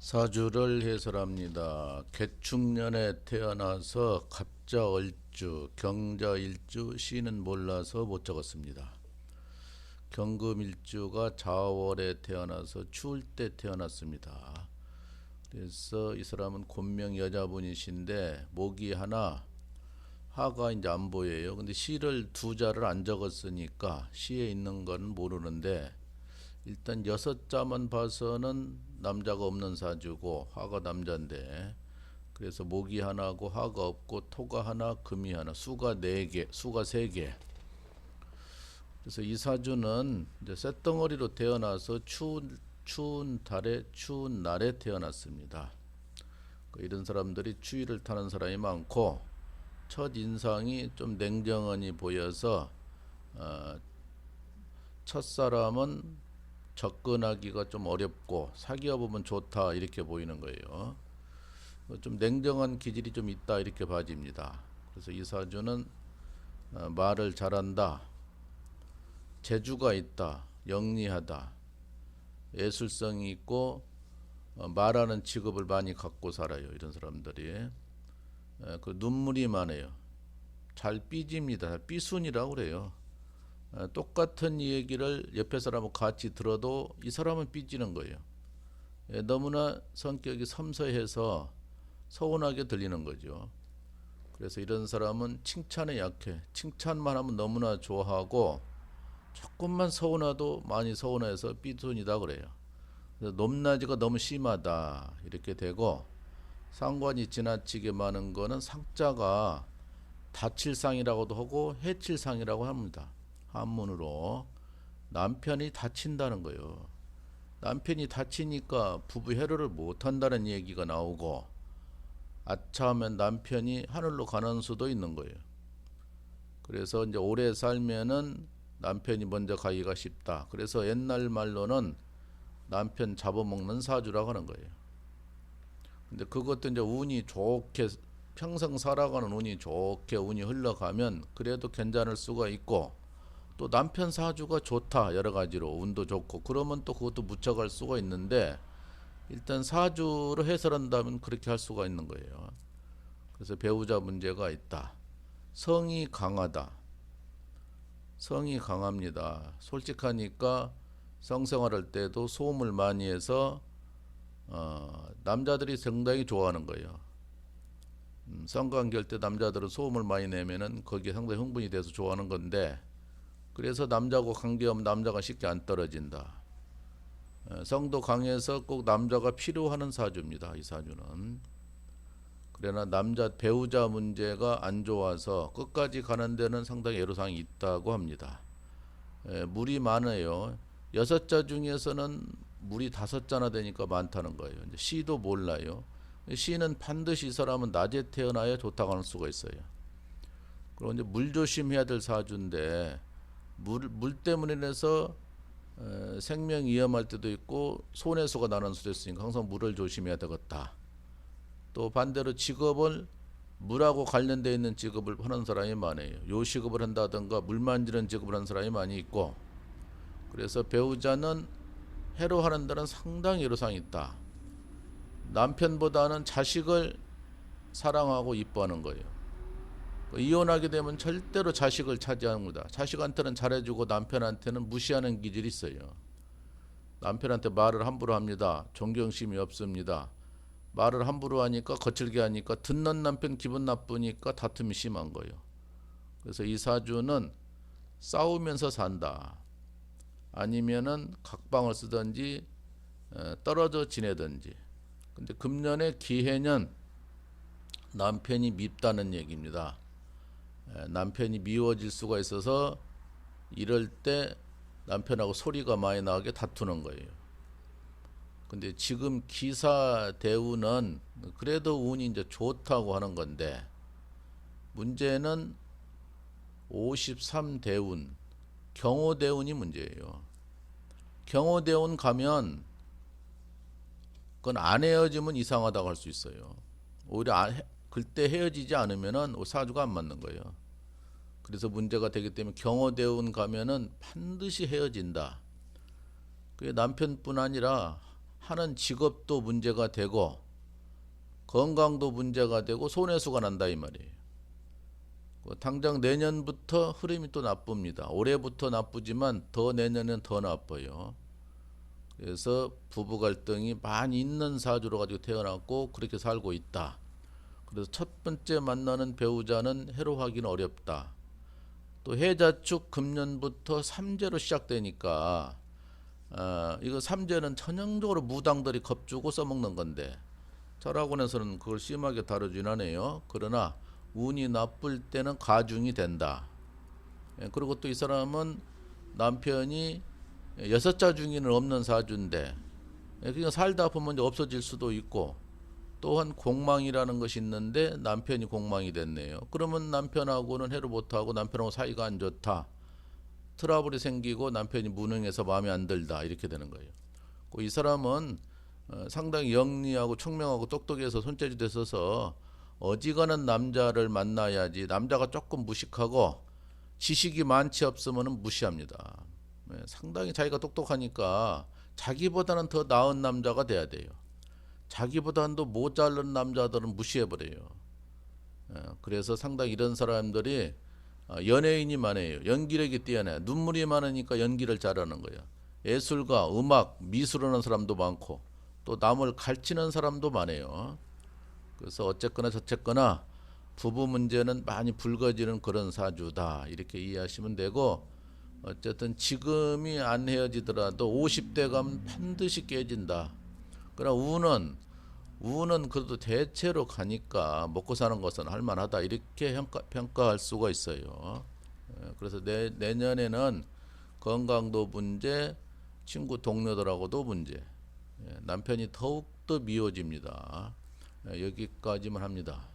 사주를 해설합니다. 개축년에 태어나서 갑자얼주, 경자일주, 시는 몰라서 못 적었습니다. 경금일주가 자월에 태어나서 추울 때 태어났습니다. 그래서 이 사람은 곤명 여자분이신데 목이 하나, 하가 이제 안 보여요. 근데 시를 두 자를 안 적었으니까 시에 있는 건 모르는데 일단 여섯 자만 봐서는 남자가 없는 사주고 화가 남자인데, 그래서 목이 하나고 화가 없고 토가 하나 금이 하나, 수가 네 개, 수가 세 개. 그래서 이 사주는 이제 쇳덩어리로 태어나서 추운 달에 추운 날에 태어났습니다. 이런 사람들이 추위를 타는 사람이 많고, 첫 인상이 좀 냉정하니 보여서 첫 사람은 접근하기가 좀 어렵고 사귀어 보면 좋다 이렇게 보이는 거예요. 좀 냉정한 기질이 좀 있다 이렇게 봐집니다. 그래서 이 사주는 말을 잘한다, 재주가 있다, 영리하다, 예술성이 있고 말하는 직업을 많이 갖고 살아요. 이런 사람들이 그 눈물이 많아요. 잘 삐집니다. 삐순이라고 그래요. 똑같은 얘기를 옆에 사람하고 같이 들어도 이 사람은 삐지는 거예요. 너무나 성격이 섬세해서 서운하게 들리는 거죠. 그래서 이런 사람은 칭찬에 약해. 칭찬만 하면 너무나 좋아하고 조금만 서운해도 많이 서운해서 삐순이다 그래요. 그래서 높낮이가 너무 심하다 이렇게 되고, 상관이 지나치게 많은 거는 상자가 다칠상이라고도 하고 해칠상이라고 합니다. 한문으로 남편이 다친다는 거예요. 남편이 다치니까 부부 해로를 못한다는 얘기가 나오고, 아차하면 남편이 하늘로 가는 수도 있는 거예요. 그래서 이제 오래 살면은 남편이 먼저 가기가 쉽다. 그래서 옛날 말로는 남편 잡아먹는 사주라고 하는 거예요. 근데 그것도 이제 운이 좋게 평생 살아가는 운이 좋게 운이 흘러가면 그래도 괜찮을 수가 있고, 또 남편 사주가 좋다 여러 가지로 운도 좋고 그러면 또 그것도 묻혀갈 수가 있는데, 일단 사주로 해설한다면 그렇게 할 수가 있는 거예요. 그래서 배우자 문제가 있다. 성이 강하다. 성이 강합니다. 솔직하니까 성생활할 때도 소음을 많이 해서 남자들이 상당히 좋아하는 거예요. 성관계할 때 남자들은 소음을 많이 내면은 거기에 상당히 흥분이 돼서 좋아하는 건데, 그래서 남자하고 관계하면 남자가 쉽게 안 떨어진다. 성도 강해서 꼭 남자가 필요하는 사주입니다. 이 사주는. 그러나 남자 배우자 문제가 안 좋아서 끝까지 가는 데는 상당히 애로사항이 있다고 합니다. 물이 많아요. 여섯 자 중에서는 물이 다섯 자나 되니까 많다는 거예요. 이제 시도 몰라요. 시는 반드시 이 사람은 낮에 태어나야 좋다고 하는 수가 있어요. 그리고 이제 물 조심해야 될 사주인데, 물 때문에 인해서 생명이 위험할 때도 있고 손해수가 나는 수도 있으니까 항상 물을 조심해야 되겠다. 또 반대로 직업을 물하고 관련되어 있는 직업을 하는 사람이 많아요. 요식업을 한다든가 물 만지는 직업을 하는 사람이 많이 있고, 그래서 배우자는 해로하는 데는 상당히 애로사항이 있다. 남편보다는 자식을 사랑하고 이뻐하는 거예요. 이혼하게 되면 절대로 자식을 차지합니다. 자식한테는 잘해주고 남편한테는 무시하는 기질이 있어요. 남편한테 말을 함부로 합니다. 존경심이 없습니다. 말을 함부로 하니까, 거칠게 하니까 듣는 남편 기분 나쁘니까 다툼이 심한 거예요. 그래서 이 사주는 싸우면서 산다. 아니면은 각방을 쓰든지 떨어져 지내든지. 근데 금년의 기해는 남편이 밉다는 얘기입니다. 남편이 미워질 수가 있어서 이럴 때 남편하고 소리가 많이 나게 다투는 거예요. 근데 지금 기사 대운은 그래도 운이 이제 좋다고 하는 건데, 문제는 53대운 경호대운이 문제예요. 경호대운 가면 그건 안 헤어지면 이상하다고 할 수 있어요. 오히려 그때 헤어지지 않으면은 사주가 안 맞는 거예요. 그래서 문제가 되기 때문에 경호대운 가면은 반드시 헤어진다. 그게 남편뿐 아니라 하는 직업도 문제가 되고 건강도 문제가 되고 손해수가 난다 이 말이에요. 당장 내년부터 흐름이 또 나쁩니다. 올해부터 나쁘지만 더 내년엔 더 나빠요. 그래서 부부 갈등이 많이 있는 사주로 가지고 태어났고 그렇게 살고 있다. 그래서 첫 번째 만나는 배우자는 해로하기는 어렵다. 또 해자축 금년부터 삼재로 시작되니까 이거 삼재는 전형적으로 무당들이 겁주고 써먹는 건데 철학원에서는 그걸 심하게 다루진 않아요. 그러나 운이 나쁠 때는 가중이 된다. 그리고 또 이 사람은 남편이 여섯자 중에는 없는 사주인데 그냥 살다 보면 이제 없어질 수도 있고 또한 공망이라는 것이 있는데 남편이 공망이 됐네요. 그러면 남편하고는 해를 못하고 남편하고 사이가 안 좋다. 트러블이 생기고 남편이 무능해서 마음에 안 들다 이렇게 되는 거예요. 이 사람은 상당히 영리하고 총명하고 똑똑해서 손재주 됐어서 어지간한 남자를 만나야지 남자가 조금 무식하고 지식이 많지 없으면 무시합니다. 상당히 자기가 똑똑하니까 자기보다는 더 나은 남자가 돼야 돼요. 자기보다는 더 모자른 남자들은 무시해버려요. 그래서 상당히 이런 사람들이 연예인이 많아요. 연기력이 뛰어나요. 눈물이 많으니까 연기를 잘하는 거예요. 예술가, 음악, 미술하는 사람도 많고 또 남을 갈치는 사람도 많아요. 그래서 어쨌거나 저쨌거나 부부 문제는 많이 불거지는 그런 사주다 이렇게 이해하시면 되고 어쨌든 지금이 안 헤어지더라도 50대 가면 반드시 깨진다. 그러나 운은 그래도 대체로 가니까 먹고 사는 것은 할만하다 이렇게 평가할 수가 있어요. 그래서 내년에는 건강도 문제, 친구 동료들하고도 문제, 남편이 더욱더 미워집니다. 여기까지만 합니다.